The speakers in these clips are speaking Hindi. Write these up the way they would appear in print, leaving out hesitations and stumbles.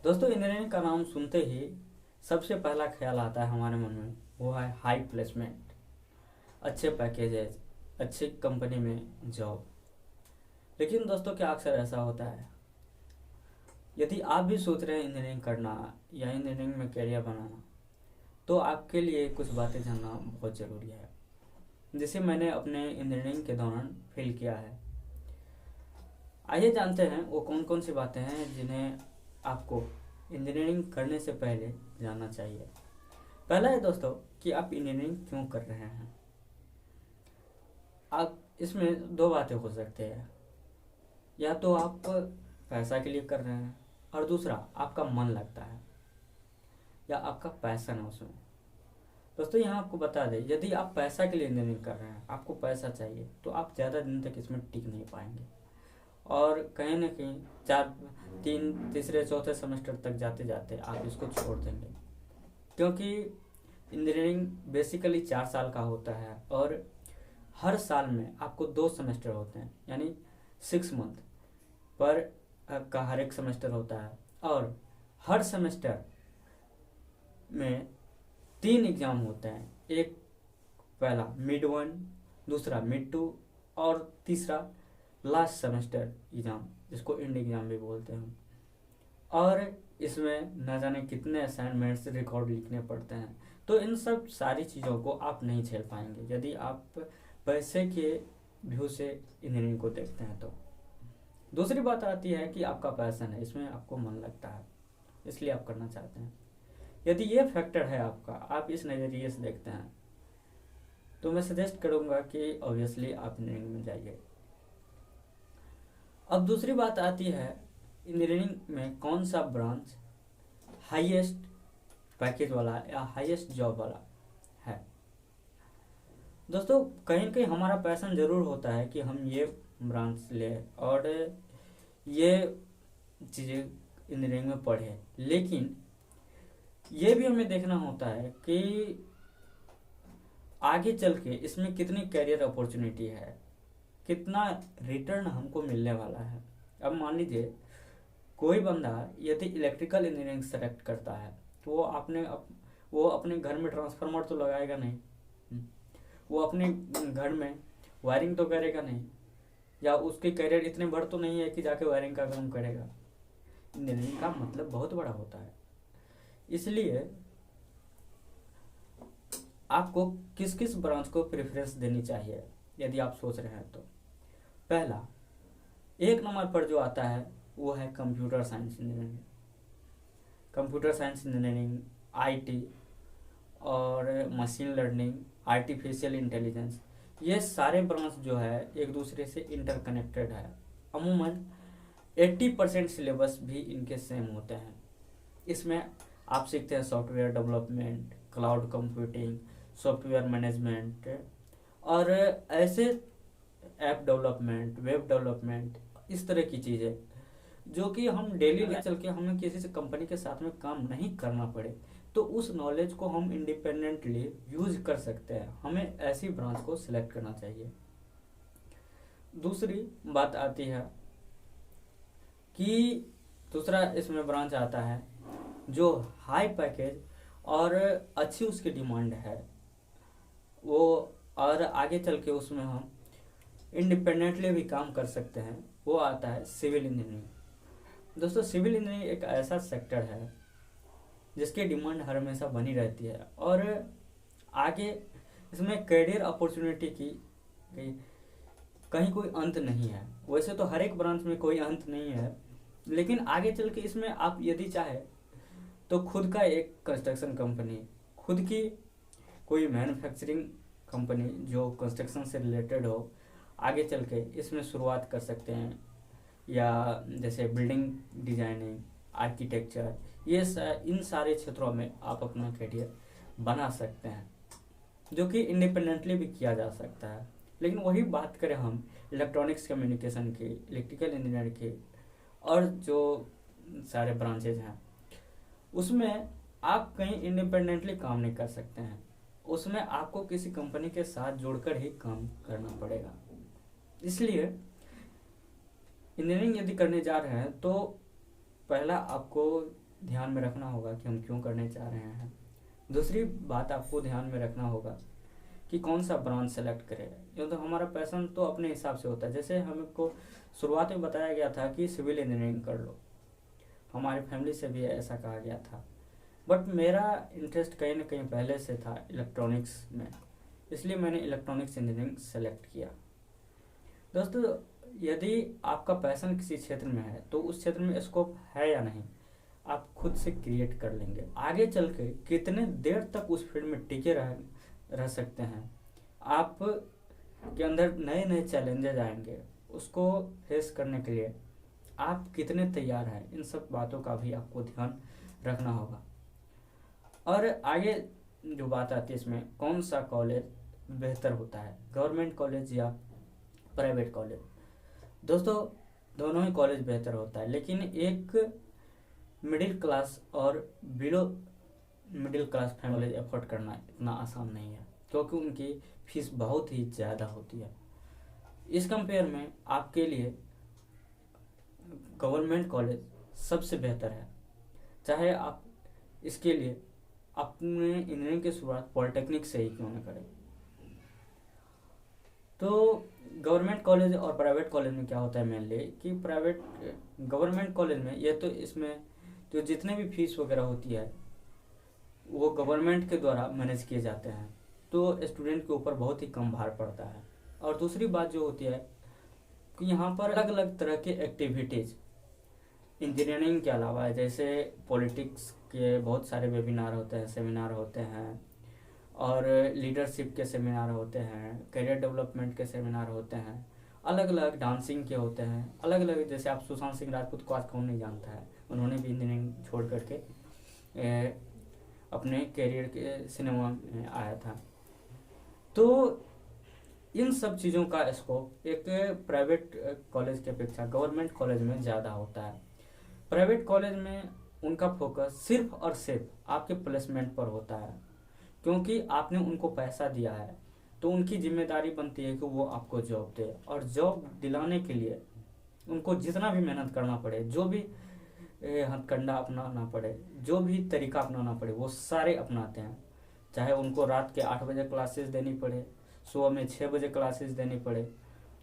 दोस्तों, इंजीनियरिंग का नाम सुनते ही सबसे पहला ख्याल आता है हमारे मन में, वो है हाई प्लेसमेंट, अच्छे पैकेजेस, अच्छी कंपनी में जॉब। लेकिन दोस्तों, क्या अक्सर ऐसा होता है? यदि आप भी सोच रहे हैं इंजीनियरिंग करना या इंजीनियरिंग में करियर बनाना, तो आपके लिए कुछ बातें जानना बहुत ज़रूरी है, जिसे मैंने अपने इंजीनियरिंग के दौरान फील किया है। आइए जानते हैं वो कौन कौन सी बातें हैं जिन्हें आपको इंजीनियरिंग करने से पहले जानना चाहिए। पहला है दोस्तों कि आप इंजीनियरिंग क्यों कर रहे हैं। आप इसमें दो बातें हो सकते हैं, या तो आप पैसा के लिए कर रहे हैं, और दूसरा आपका मन लगता है या आपका पैशन है उसमें। दोस्तों, यहाँ आपको बता दें, यदि आप पैसा के लिए इंजीनियरिंग कर रहे हैं, आपको पैसा चाहिए, तो आप ज़्यादा दिन तक इसमें टिक नहीं पाएंगे, और कहीं ना कहीं तीसरे चौथे सेमेस्टर तक जाते जाते आप इसको छोड़ देंगे। क्योंकि इंजीनियरिंग बेसिकली 4 साल का होता है, और हर साल में आपको 2 सेमेस्टर होते हैं, यानी 6 मंथ पर का हर एक सेमेस्टर होता है, और हर सेमेस्टर में 3 एग्ज़ाम होते हैं। एक पहला मिड 1, दूसरा मिड 2, और तीसरा लास्ट सेमेस्टर एग्ज़ाम, जिसको एंड एग्ज़ाम भी बोलते हैं। और इसमें न जाने कितने असाइनमेंट्स रिकॉर्ड लिखने पड़ते हैं। तो इन सब सारी चीज़ों को आप नहीं झेल पाएंगे यदि आप पैसे के व्यू से इंजीनियरिंग को देखते हैं। तो दूसरी बात आती है कि आपका पैशन है, इसमें आपको मन लगता है, इसलिए आप करना चाहते हैं। यदि ये फैक्टर है आपका, आप इस नज़रिए से देखते हैं, तो मैं सजेस्ट करूँगा कि ऑब्वियसली आप इंजीनियरिंग में जाइए। अब दूसरी बात आती है, इंजीनियरिंग में कौन सा ब्रांच हाईएस्ट पैकेज वाला या हाईएस्ट जॉब वाला है। दोस्तों, कहीं ना कहीं हमारा पैशन ज़रूर होता है कि हम ये ब्रांच लें और ये चीज़ें इंजीनियरिंग में पढ़ें, लेकिन ये भी हमें देखना होता है कि आगे चल के इसमें कितनी कैरियर अपॉर्चुनिटी है, कितना रिटर्न हमको मिलने वाला है। अब मान लीजिए कोई बंदा यदि इलेक्ट्रिकल इंजीनियरिंग सेलेक्ट करता है, तो वो अपने घर में ट्रांसफार्मर तो लगाएगा नहीं, वो अपने घर में वायरिंग तो करेगा नहीं, या उसके करियर इतने बड़ तो नहीं है कि जाके वायरिंग का काम करेगा। इंजीनियरिंग का मतलब बहुत बड़ा होता है। इसलिए आपको किस किस ब्रांच को प्रेफरेंस देनी चाहिए यदि आप सोच रहे हैं तो। पहला, 1 नंबर पर जो आता है वो है computer science engineering. Computer science engineering, IT और मशीन लर्निंग, आर्टिफिशियल इंटेलिजेंस, ये सारे ब्रांच जो है एक दूसरे से इंटरकनेक्टेड है। अमूमन 80% सिलेबस भी इनके सेम होते हैं। इसमें आप सीखते हैं software development, cloud computing, software management, और ऐसे ऐप डेवलपमेंट, वेब डेवलपमेंट, इस तरह की चीज़ें जो कि हम डेली चल के हमें किसी से कंपनी के साथ में काम नहीं करना पड़े, तो उस नॉलेज को हम इंडिपेंडेंटली यूज कर सकते हैं। हमें ऐसी ब्रांच को सिलेक्ट करना चाहिए। दूसरी बात आती है कि दूसरा इसमें ब्रांच आता है जो हाई पैकेज और अच्छी उसकी डिमांड है वो, और आगे चल के उसमें हम इंडिपेंडेंटली भी काम कर सकते हैं, वो आता है सिविल इंजीनियरिंग। दोस्तों, सिविल इंजीनियरिंग एक ऐसा सेक्टर है जिसकी डिमांड हर हमेशा बनी रहती है, और आगे इसमें करियर अपॉर्चुनिटी की कहीं कोई अंत नहीं है। वैसे तो हर एक ब्रांच में कोई अंत नहीं है, लेकिन आगे चल के इसमें आप यदि चाहे तो खुद का एक कंस्ट्रक्शन कंपनी, खुद की कोई मैन्युफैक्चरिंग कंपनी जो कंस्ट्रक्शन से रिलेटेड हो, आगे चल के इसमें शुरुआत कर सकते हैं। या जैसे बिल्डिंग डिजाइनिंग, आर्किटेक्चर, इन सारे क्षेत्रों में आप अपना करियर बना सकते हैं, जो कि इंडिपेंडेंटली भी किया जा सकता है। लेकिन वही बात करें हम इलेक्ट्रॉनिक्स कम्युनिकेशन की, इलेक्ट्रिकल इंजीनियर की, और जो सारे ब्रांचेज हैं, उसमें आप कहीं इंडिपेंडेंटली काम नहीं कर सकते हैं। उसमें आपको किसी कंपनी के साथ जुड़कर ही काम करना पड़ेगा। इसलिए इंजीनियरिंग यदि करने जा रहे हैं तो पहला आपको ध्यान में रखना होगा कि हम क्यों करने चाह रहे हैं। दूसरी बात आपको ध्यान में रखना होगा कि कौन सा ब्रांच सेलेक्ट करें। क्यों तो हमारा पैशन तो अपने हिसाब से होता है। जैसे हमको शुरुआत में बताया गया था कि सिविल इंजीनियरिंग कर लो, हमारी फैमिली से भी ऐसा कहा गया था, बट मेरा इंटरेस्ट कहीं ना कहीं पहले से था इलेक्ट्रॉनिक्स में, इसलिए मैंने इलेक्ट्रॉनिक्स इंजीनियरिंग सेलेक्ट किया। दोस्तों, यदि आपका पैशन किसी क्षेत्र में है तो उस क्षेत्र में स्कोप है या नहीं, आप खुद से क्रिएट कर लेंगे। आगे चल के कितने देर तक उस फील्ड में टिके रह सकते हैं, आप के अंदर नए नए चैलेंजेस आएंगे, उसको फेस करने के लिए आप कितने तैयार हैं, इन सब बातों का भी आपको ध्यान रखना होगा। और आगे जो बात आती है इसमें, कौन सा कॉलेज बेहतर होता है, गवर्नमेंट कॉलेज या प्राइवेट कॉलेज। दोस्तों, दोनों ही कॉलेज बेहतर होता है, लेकिन एक मिडिल क्लास और below middle class family afford करना इतना आसान नहीं है, क्योंकि उनकी फीस बहुत ही ज़्यादा होती है। इस कंपेयर में आपके लिए गवर्नमेंट कॉलेज सबसे बेहतर है। चाहे आप इसके लिए अपने इंजीनियरिंग की शुरुआत पॉलिटेक्निक से ही क्यों न करें। तो गवर्नमेंट कॉलेज और प्राइवेट कॉलेज में क्या होता है मेनली कि गवर्नमेंट कॉलेज में ये तो इसमें जो जितने भी फीस वगैरह होती है वो गवर्नमेंट के द्वारा मैनेज किए जाते हैं, तो स्टूडेंट के ऊपर बहुत ही कम भार पड़ता है। और दूसरी बात जो होती है कि यहाँ पर अलग अलग तरह के एक्टिविटीज़ इंजीनियरिंग के अलावा है, जैसे पॉलिटिक्स के बहुत सारे वेबिनार होते हैं, सेमिनार होते हैं, और लीडरशिप के सेमिनार होते हैं, करियर डेवलपमेंट के सेमिनार होते हैं, अलग अलग डांसिंग के होते हैं, अलग अलग। जैसे आप सुशांत सिंह राजपूत को आज कौन नहीं जानता है, उन्होंने भी इंजीनियरिंग छोड़ करके अपने करियर के सिनेमा में आया था। तो इन सब चीज़ों का स्कोप एक प्राइवेट कॉलेज की अपेक्षा गवर्नमेंट कॉलेज में ज़्यादा होता है। प्राइवेट कॉलेज में उनका फोकस सिर्फ और सिर्फ आपके प्लेसमेंट पर होता है, क्योंकि आपने उनको पैसा दिया है, तो उनकी जिम्मेदारी बनती है कि वो आपको जॉब दे, और जॉब दिलाने के लिए उनको जितना भी मेहनत करना पड़े, जो भी हथकंडा अपनाना पड़े, जो भी तरीका अपनाना पड़े, वो सारे अपनाते हैं। चाहे उनको रात के 8 बजे क्लासेस देनी पड़े, सुबह में 6 बजे क्लासेस देनी पड़े,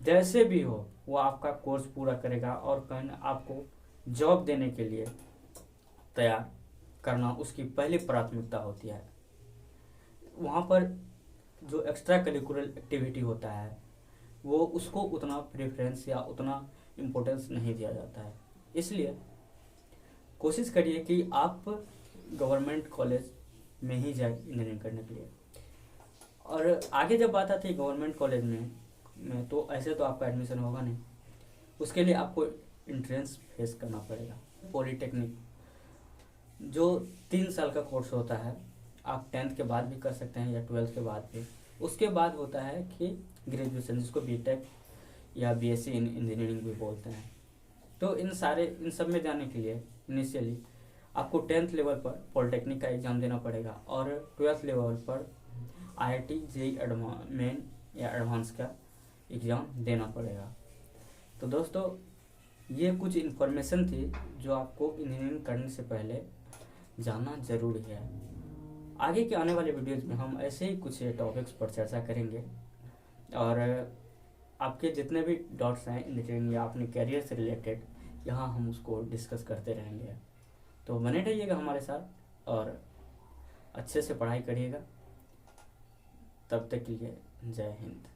जैसे भी हो वो आपका कोर्स पूरा करेगा और कहीं आपको जॉब देने के लिए तैयार करना उसकी पहली प्राथमिकता होती है। वहाँ पर जो एक्स्ट्रा करिकुलर एक्टिविटी होता है वो उसको उतना प्रेफरेंस या उतना इम्पोर्टेंस नहीं दिया जाता है। इसलिए कोशिश करिए कि आप गवर्नमेंट कॉलेज में ही जाए इंजीनियरिंग करने के लिए। और आगे जब बात आती है गवर्नमेंट कॉलेज में तो ऐसे तो आपका एडमिशन होगा नहीं, उसके लिए आपको इंट्रेंस फेस करना पड़ेगा। पॉलिटेक्निक जो 3 साल का कोर्स होता है, आप 10th के बाद भी कर सकते हैं या 12th के बाद भी। उसके बाद होता है कि ग्रेजुएशन, जिसको बीटेक या बीएससी इन इंजीनियरिंग भी बोलते हैं। तो इन सब में जाने के लिए इनिशियली आपको 10th लेवल पर पॉलिटेक्निक का एग्ज़ाम देना पड़ेगा और 12th लेवल पर IIT JEE मेन या एडवांस का एग्ज़ाम देना पड़ेगा। तो दोस्तों, ये कुछ इन्फॉर्मेशन थी जो आपको इंजीनियरिंग करने से पहले जानना ज़रूरी है। आगे के आने वाले वीडियोज़ में हम ऐसे ही कुछ टॉपिक्स पर चर्चा करेंगे, और आपके जितने भी डाउट्स हैं इंजीनियरिंग या अपने कैरियर से रिलेटेड, यहाँ हम उसको डिस्कस करते रहेंगे। तो बने रहिएगा हमारे साथ और अच्छे से पढ़ाई करिएगा। तब तक के लिए जय हिंद।